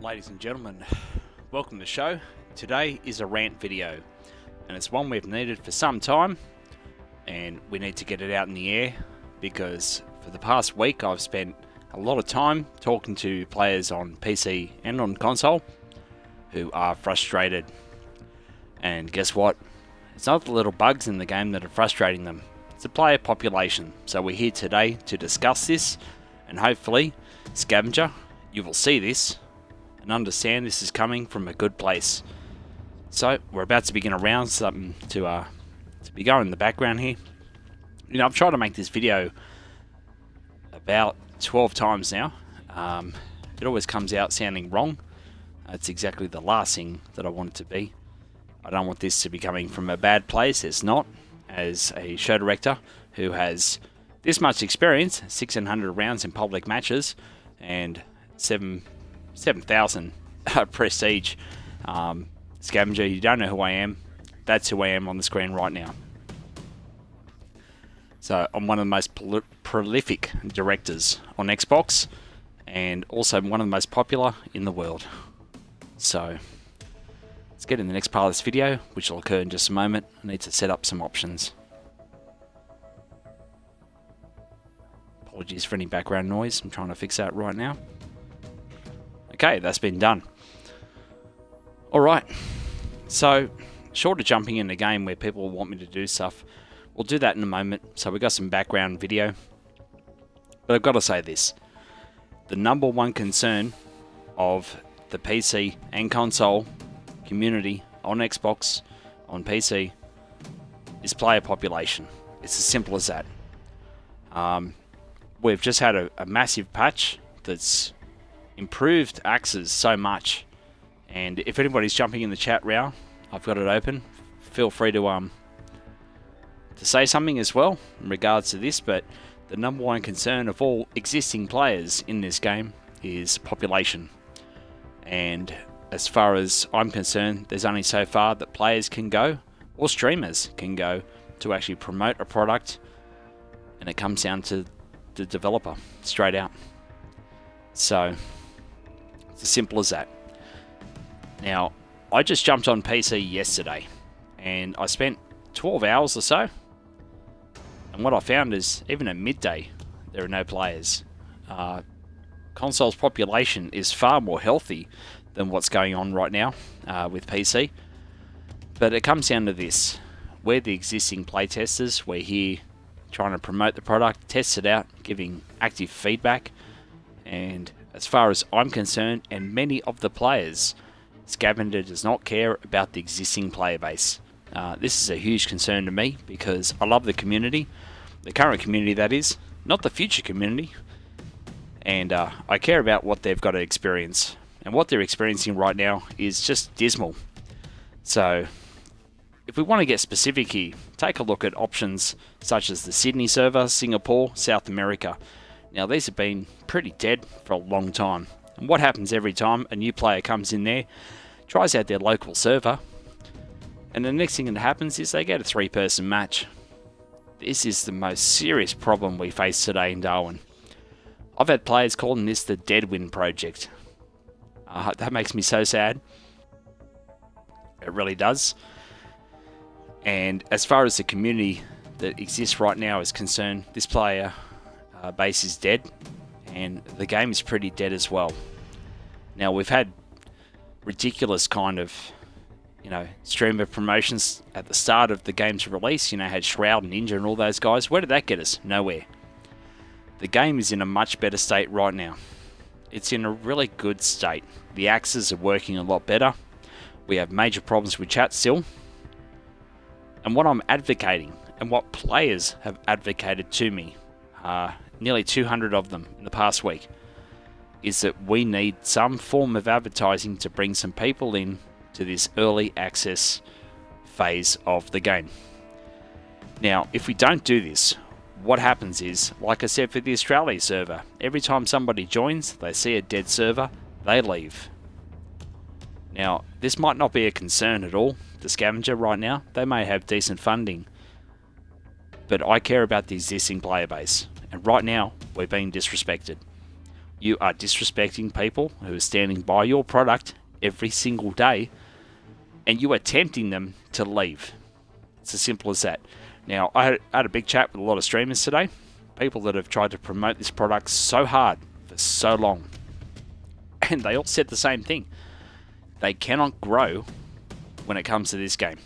Ladies and gentlemen, welcome to the show. Today is a rant video, and it's one we've needed for some time, and we need to get it out in the air because for the past week I've spent a lot of time talking to players on PC and on console who are frustrated. And guess what? It's not the little bugs in the game that are frustrating them, it's the player population. So we're here today to discuss this, and hopefully, Scavenger, you will see this and understand this is coming from a good place. So we're about to begin a round, something to be going in the background here. You know, I've tried to make this video about 12 times now. It always comes out sounding wrong. It's exactly the last thing that I want it to be. I don't want this to be coming from a bad place. It's not. As a show director who has this much experience, 1,600 rounds in public matches, and 7,000 prestige. Scavenger, you don't know who I am. That's who I am on the screen right now. So I'm one of the most prolific directors on Xbox, and also one of the most popular in the world. So let's get in the next part of this video, which will occur in just a moment. I need to set up some options. Apologies for any background noise. I'm trying to fix that right now. Okay, that's been done. Alright, so short of jumping in the game where people want me to do stuff, we'll do that in a moment. So we've got some background video. But I've got to say this. The number one concern of the PC and console community on Xbox, on PC, is player population. It's as simple as that. We've just had a massive patch that's improved axes so much, and if anybody's jumping in the chat now, I've got it open. Feel free to say something as well in regards to this. But the number one concern of all existing players in this game is population, and as far as I'm concerned, there's only so far that players can go, or streamers can go, to actually promote a product, and it comes down to the developer, straight out. So it's as simple as that. Now, I just jumped on PC yesterday, and I spent 12 hours or so, and what I found is, even at midday, there are no players. Console's population is far more healthy than what's going on right now with PC. But it comes down to this. We're the existing playtesters. We're here trying to promote the product, test it out, giving active feedback. And as far as I'm concerned, and many of the players, Scavenger does not care about the existing player base. This is a huge concern to me because I love the community, the current community that is, not the future community. And I care about what they've got to experience. And what they're experiencing right now is just dismal. So if we want to get specific here, take a look at options such as the Sydney server, Singapore, South America. Now these have been pretty dead for a long time. And what happens every time a new player comes in there, tries out their local server, and the next thing that happens is they get a 3-person match. This is the most serious problem we face today in Darwin. I've had players calling this the Deadwin project. That makes me so sad. It really does. And as far as the community that exists right now is concerned, this player base is dead, and the game is pretty dead as well. Now, we've had ridiculous kind of, streamer promotions at the start of the game's release. Had Shroud and Ninja and all those guys. Where did that get us? Nowhere. The game is in a much better state right now. It's in a really good state. The axes are working a lot better. We have major problems with chat still. And what I'm advocating, and what players have advocated to me, nearly 200 of them in the past week, is that we need some form of advertising to bring some people in to this early access phase of the game. Now, if we don't do this, what happens is, like I said for the Australia server, every time somebody joins, they see a dead server, they leave. Now, this might not be a concern at all to Scavenger right now. They may have decent funding. But I care about the existing player base. And right now, we're being disrespected. You are disrespecting people who are standing by your product every single day, and you are tempting them to leave. It's as simple as that. Now, I had a big chat with a lot of streamers today, people that have tried to promote this product so hard for so long, and they all said the same thing. They cannot grow when it comes to this game.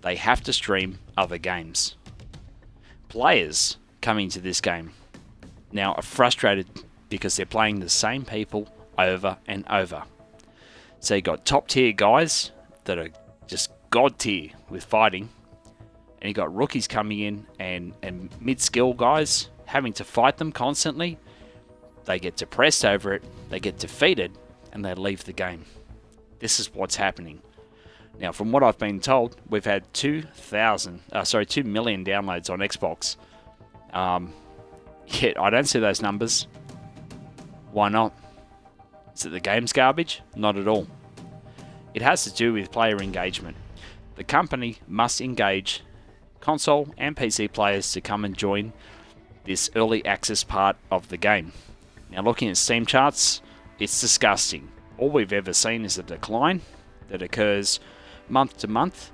They have to stream other games. Players coming to this game now are frustrated because they're playing the same people over and over. So you got top tier guys that are just god tier with fighting, and you got rookies coming in and mid-skill guys having to fight them constantly. They get depressed over it, they get defeated, and they leave the game. This is what's happening. Now, from what I've been told, we've had 2 million downloads on Xbox. Yet I don't see those numbers. Why not? Is it the game's garbage? Not at all. It has to do with player engagement. The company must engage console and PC players to come and join this early access part of the game. Now, looking at Steam charts, it's disgusting. All we've ever seen is a decline that occurs month to month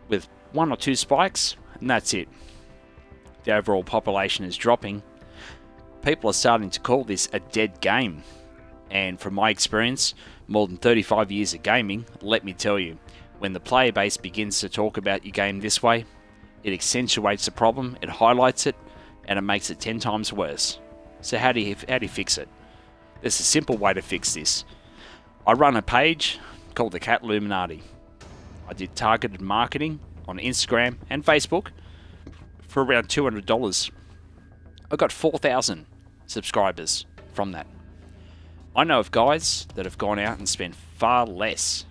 with 1 or 2 spikes, and that's it. The overall population is dropping. People are starting to call this a dead game. And from my experience, more than 35 years of gaming, let me tell you, when the player base begins to talk about your game this way, it accentuates the problem, it highlights it, and it makes it 10 times worse. So how do you fix it? There's a simple way to fix this. I run a page called the Cat Illuminati. I did targeted marketing on Instagram and Facebook for around $200. I got 4,000 subscribers from that. I know of guys that have gone out and spent far less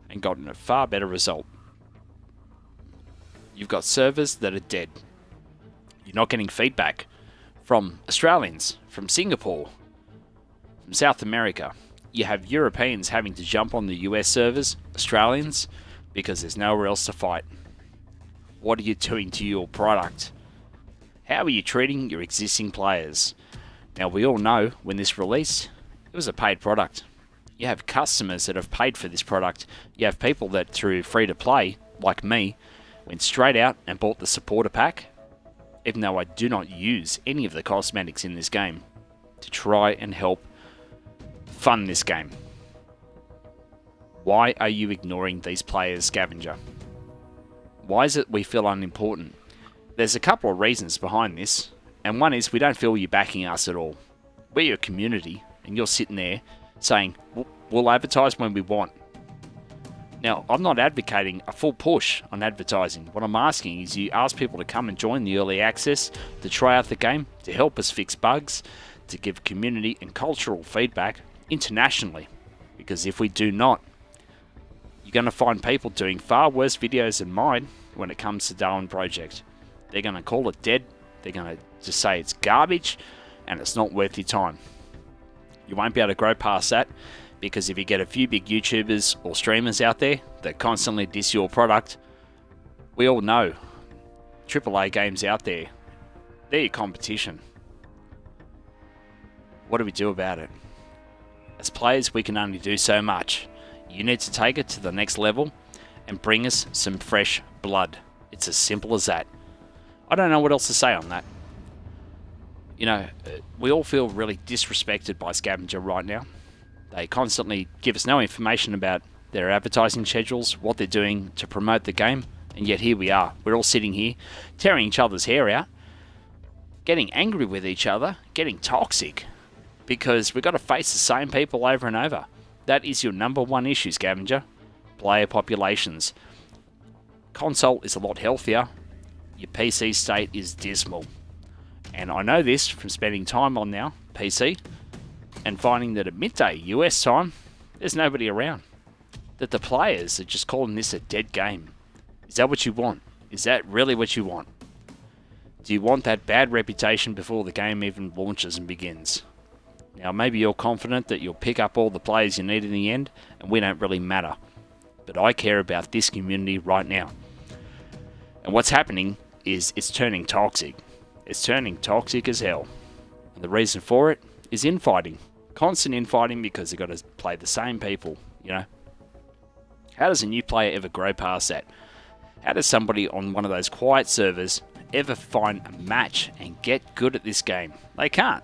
and gotten a far better result. You've got servers that are dead. You're not getting feedback from Australians, from Singapore, from South America. You have Europeans having to jump on the US servers, Australians, because there's nowhere else to fight. What are you doing to your product? How are you treating your existing players? Now, we all know when this released, it was a paid product. You have customers that have paid for this product. You have people that through free-to-play, like me, went straight out and bought the supporter pack, even though I do not use any of the cosmetics in this game, to try and help fund this game. Why are you ignoring these players, Scavenger? Why is it we feel unimportant? There's a couple of reasons behind this, and one is we don't feel you backing us at all. We're your community, and you're sitting there saying, we'll advertise when we want. Now, I'm not advocating a full push on advertising. What I'm asking is you ask people to come and join the early access, to try out the game, to help us fix bugs, to give community and cultural feedback internationally. Because if we do not, you're going to find people doing far worse videos than mine when it comes to Darwin Project. They're going to call it dead. They're going to just say it's garbage and it's not worth your time. You won't be able to grow past that, because if you get a few big YouTubers or streamers out there that constantly diss your product, we all know AAA games out there, they're your competition. What do we do about it? As players, we can only do so much. You need to take it to the next level and bring us some fresh blood. It's as simple as that. I don't know what else to say on that. You know, we all feel really disrespected by Scavenger right now. They constantly give us no information about their advertising schedules, what they're doing to promote the game, and yet here we are. We're all sitting here, tearing each other's hair out, getting angry with each other, getting toxic, because we've got to face the same people over and over. That is your number one issue, Scavenger. Player populations. Console is a lot healthier. Your PC state is dismal. And I know this from spending time on now, PC, and finding that at midday US time, there's nobody around. That the players are just calling this a dead game. Is that what you want? Is that really what you want? Do you want that bad reputation before the game even launches and begins? Now, maybe you're confident that you'll pick up all the players you need in the end, and we don't really matter. But I care about this community right now. And what's happening is it's turning toxic. It's turning toxic as hell. And the reason for it is infighting. Constant infighting because they've got to play the same people, you know. How does a new player ever grow past that? How does somebody on one of those quiet servers ever find a match and get good at this game? They can't.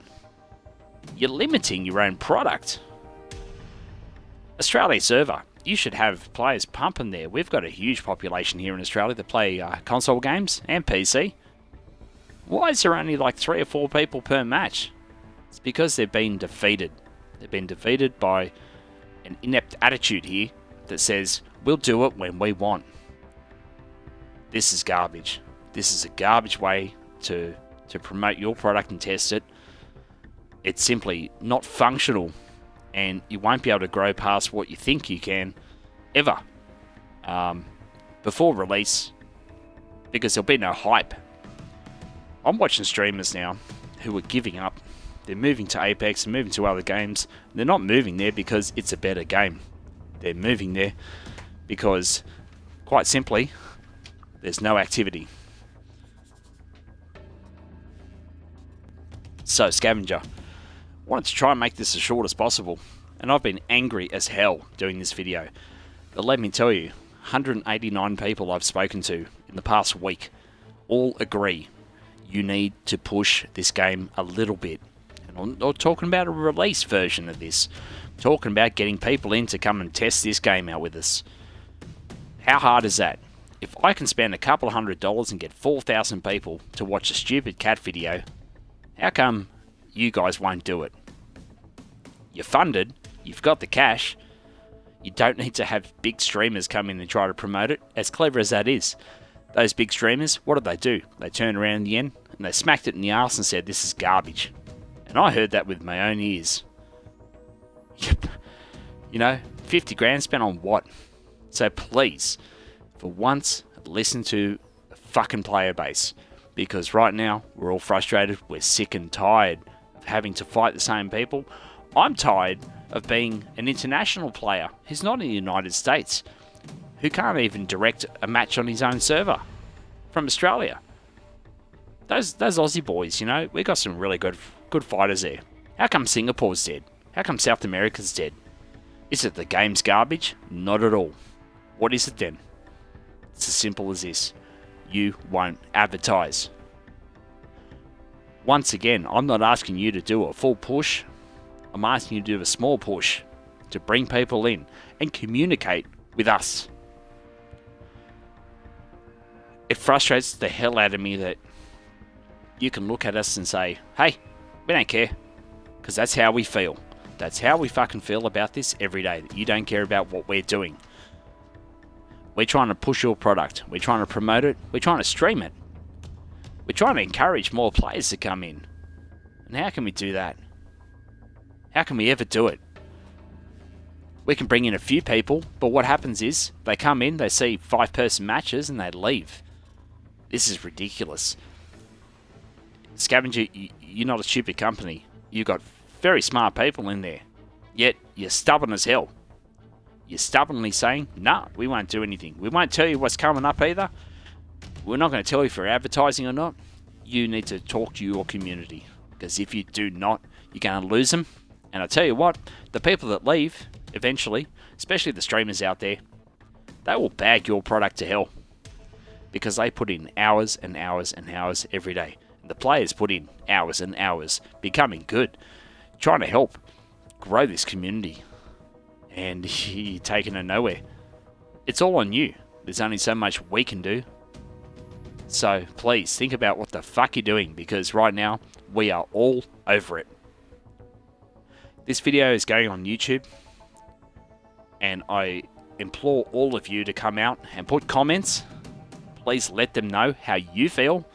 You're limiting your own product. Australia server, you should have players pumping there. We've got a huge population here in Australia that play console games and PC. Why is there only like 3 or 4 people per match? It's because they've been defeated. They've been defeated by an inept attitude here that says, we'll do it when we want. This is garbage. This is a garbage way to promote your product and test it. It's simply not functional, and you won't be able to grow past what you think you can ever before release, because there'll be no hype. I'm watching streamers now who are giving up. They're moving to Apex and moving to other games. They're not moving there because it's a better game. They're moving there because, quite simply, there's no activity. So, Scavenger, wanted to try and make this as short as possible, and I've been angry as hell doing this video. But let me tell you, 189 people I've spoken to in the past week all agree you need to push this game a little bit. And I'm not talking about a release version of this. I'm talking about getting people in to come and test this game out with us. How hard is that? If I can spend a couple of $100 and get 4,000 people to watch a stupid cat video, how come you guys won't do it? You're funded, you've got the cash, you don't need to have big streamers come in and try to promote it, as clever as that is. Those big streamers, what did? They turned around in the end and they smacked it in the arse and said, this is garbage. And I heard that with my own ears. You know, 50 grand spent on what? So please, for once, listen to the fucking player base. Because right now, we're all frustrated, we're sick and tired of having to fight the same people. I'm tired of being an international player who's not in the United States, who can't even direct a match on his own server from Australia. Those Aussie boys, you know, we got some really good fighters there. How come Singapore's dead? How come South America's dead? Is it the game's garbage? Not at all. What is it then? It's as simple as this. You won't advertise. Once again, I'm not asking you to do a full push. I'm asking you to do a small push to bring people in and communicate with us. It frustrates the hell out of me that you can look at us and say, hey, we don't care. Because that's how we feel. That's how we fucking feel about this every day. That you don't care about what we're doing. We're trying to push your product. We're trying to promote it. We're trying to stream it. We're trying to encourage more players to come in. And how can we do that? How can we ever do it? We can bring in a few people, but what happens is they come in, they see 5-person matches, and they leave. This is ridiculous. Scavenger, you're not a stupid company. You've got very smart people in there. Yet, you're stubborn as hell. You're stubbornly saying, nah, we won't do anything. We won't tell you what's coming up either. We're not going to tell you if you're advertising or not. You need to talk to your community. Because if you do not, you're going to lose them. And I tell you what, the people that leave, eventually, especially the streamers out there, they will bag your product to hell. Because they put in hours and hours and hours every day. And the players put in hours and hours becoming good. Trying to help grow this community. And you're taking it nowhere. It's all on you. There's only so much we can do. So please think about what the fuck you're doing, because right now we are all over it. This video is going on YouTube, and I implore all of you to come out and put comments. Please let them know how you feel,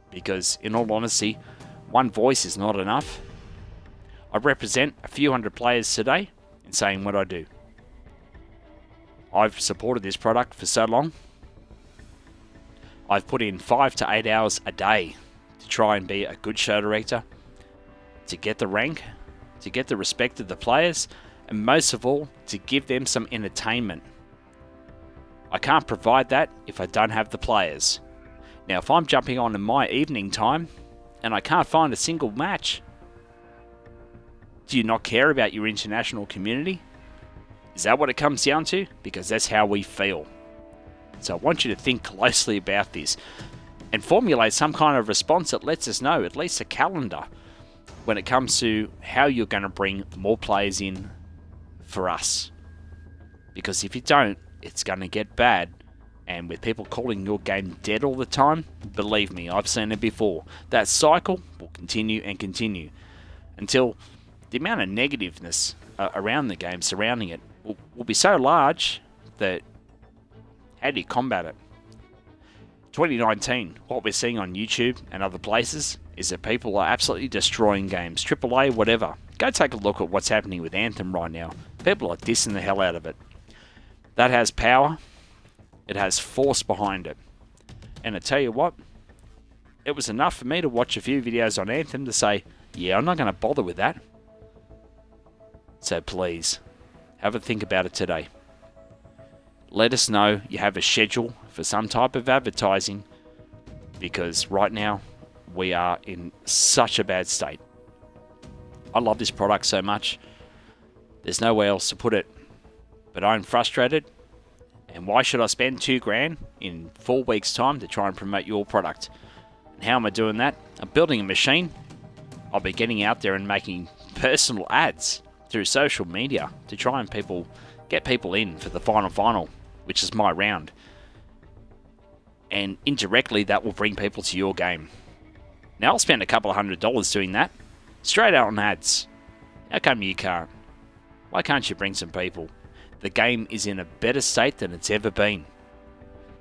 because in all honesty, one voice is not enough. I represent a few hundred players today in saying what I do. I've supported this product for so long. I've put in 5 to 8 hours a day to try and be a good show director, to get the rank, to get the respect of the players, and most of all, to give them some entertainment. I can't provide that if I don't have the players. Now, if I'm jumping on in my evening time and I can't find a single match, Do you not care about your international community? Is that what it comes down to? Because that's how we feel. So I want you to think closely about this and formulate some kind of response that lets us know, at least a calendar, when it comes to how you're going to bring more players in for us. Because if you don't, it's going to get bad. And with people calling your game dead all the time, believe me, I've seen it before. That cycle will continue and continue until the amount of negativeness around the game, surrounding it, will be so large that how do you combat it? 2019, what we're seeing on YouTube and other places is that people are absolutely destroying games. AAA, whatever. Go take a look at what's happening with Anthem right now. People are dissing the hell out of it. That has power. It has force behind it. And I tell you what, it was enough for me to watch a few videos on Anthem to say, yeah, I'm not going to bother with that. So please, have a think about it today. Let us know you have a schedule for some type of advertising, because right now we are in such a bad state. I love this product so much. There's nowhere else to put it. But I'm frustrated. And why should I spend $2,000 in 4 weeks' time to try and promote your product? And how am I doing that? I'm building a machine. I'll be getting out there and making personal ads through social media to try and get people in for the final, which is my round. And indirectly, that will bring people to your game. Now, I'll spend a couple of $100 doing that, straight out on ads. How come you can't? Why can't you bring some people? The game is in a better state than it's ever been.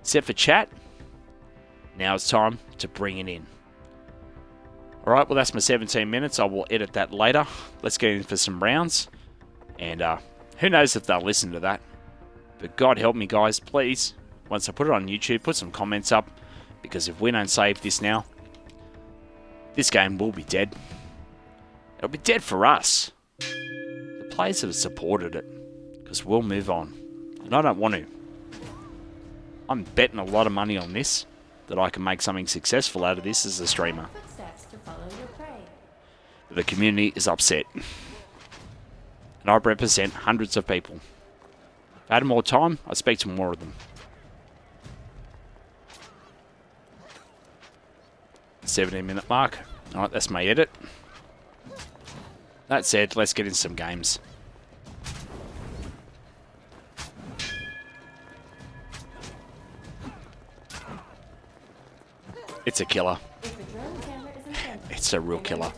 Except for chat, now it's time to bring it in. Alright, well that's my 17 minutes. I will edit that later. Let's get in for some rounds. And who knows if they'll listen to that. But God help me guys, please. Once I put it on YouTube, put some comments up. Because if we don't save this now, this game will be dead. It'll be dead for us. The players that have supported it. Because we'll move on. And I don't want to. I'm betting a lot of money on this, that I can make something successful out of this as a streamer. The community is upset. And I represent hundreds of people. If I had more time, I'd speak to more of them. 17-minute mark. Alright, that's my edit. That said, let's get in some games. It's a killer. It's a real killer.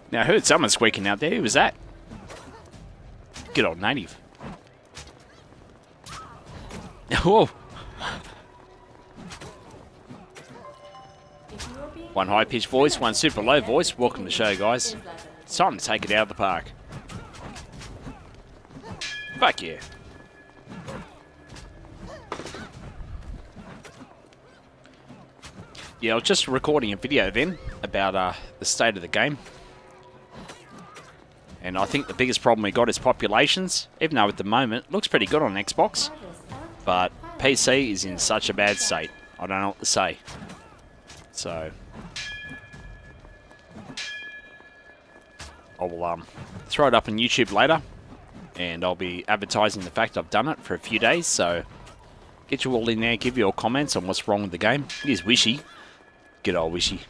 Now I heard someone squeaking out there. Who was that? Good old native. Whoa. One high-pitched voice, one super low voice. Welcome to the show, guys. It's time to take it out of the park. Fuck yeah. Yeah, I was just recording a video then about the state of the game. And I think the biggest problem we got is populations, even though at the moment it looks pretty good on Xbox. But PC is in such a bad state. I don't know what to say. So I'll throw it up on YouTube later. And I'll be advertising the fact I've done it for a few days. So get you all in there, give your comments on what's wrong with the game. It is wishy. Good old wishy.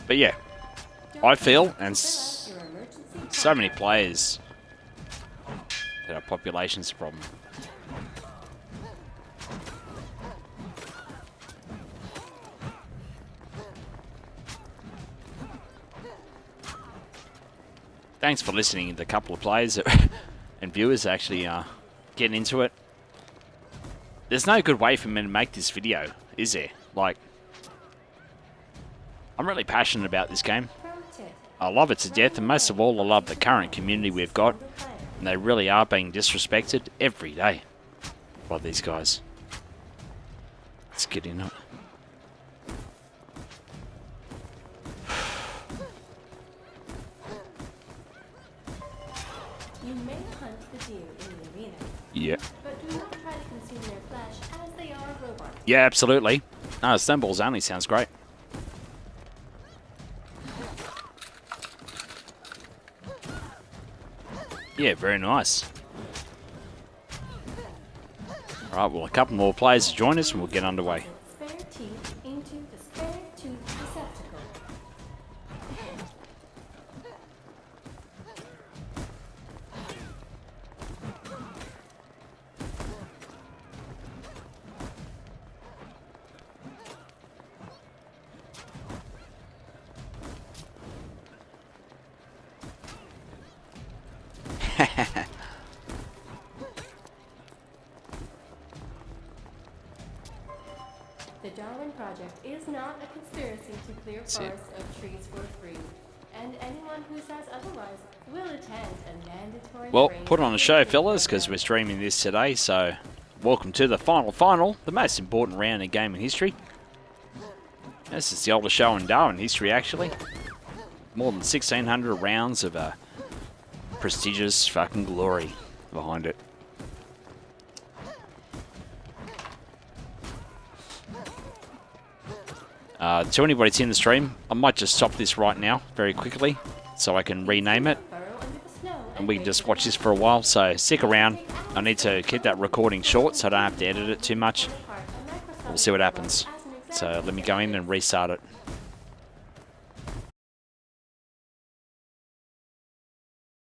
But yeah, I feel, and so many players, that our population's a problem. Thanks for listening to a couple of players and viewers actually getting into it. There's no good way for me to make this video, is there? Like, I'm really passionate about this game. I love it to death, and most of all, I love the current community we've got. And they really are being disrespected every day by these guys. Let's get in it. You may hunt the deer in the arena, yeah. but do not try Yeah, absolutely. No, snowballs only sounds great. Yeah, very nice. All right, well, a couple more players to join us and we'll get underway. The Darwin project is not a conspiracy to clear forests of trees for free, and anyone who says otherwise will attend a mandatory... Well, put on a show, fellas, because we're streaming this today, so welcome to the final, the most important round in gaming history. This is the oldest show in Darwin history, actually. More than 1,600 rounds of prestigious fucking glory behind it. To anybody that's in the stream, I might just stop this right now, very quickly, so I can rename it. And we can just watch this for a while, so stick around. I need to keep that recording short so I don't have to edit it too much. We'll see what happens. So let me go in and restart it.